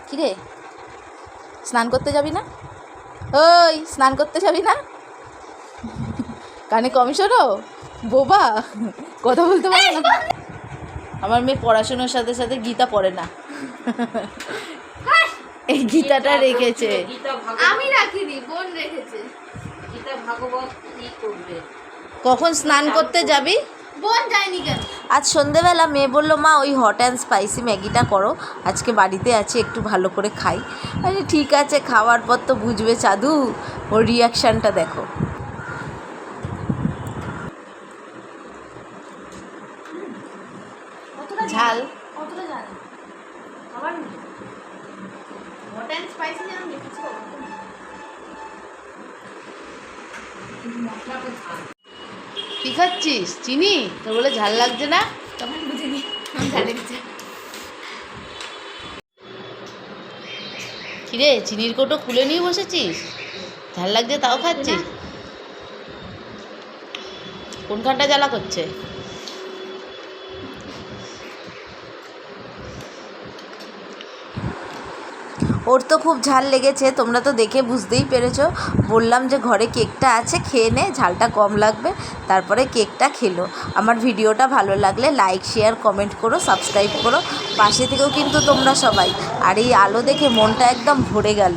কিরে স্নান করতে যাবি না? ওই স্নান করতে যাবি না? কানে কম শোনো, বোবা, কথা বলতে পারে না। আমার মেয়ে পড়াশোনার সাথে সাথে গীতা পড়ে না, এই গীতাটা রেখেছে। আমি রাখিনি, বোন রেখেছে। গীতা ভাগবত কি করবে? কখন স্নান করতে যাবি? বোন যায়নি কেন? আজ সন্ধেবেলা মেয়ে বললো মা ওই হট অ্যান্ড স্পাইসি ম্যাগিটা করো, আজকে বাড়িতে আছে, একটু ভালো করে খাই। আরে ঠিক আছে, খাওয়ার পর তো বুঝবে চাদু, ওর রিয়াকশানটা দেখো। ঝাল কতটা জানি আবার হট অ্যান্ড স্পাইসি যেন দেখেছি। কি খাচ্ছিস? চিনি? তোর বলে ঝাল লাগছে না? তখন বুঝিনি ঝাল লেগেছে। কিরে চিনির কৌটো খুলে নিয়ে বসেছিস, ঝাল লাগছে তাও খাচ্ছিস? কোনখানটা জ্বালা করছে? ওর তো খুব ঝাল লেগেছে, তোমরা তো দেখে বুঝতেই পেরেছো। বললাম যে ঘরে কেকটা আছে, খেয়ে নে, ঝালটা কম লাগবে। তারপরে কেকটা খেলো। আমার ভিডিওটা ভালো লাগলে লাইক শেয়ার কমেন্ট করো, সাবস্ক্রাইব করো, পাশে থেকেও কিন্তু তোমরা সবাই। আর এই আলো দেখে মনটা একদম ভরে গেল।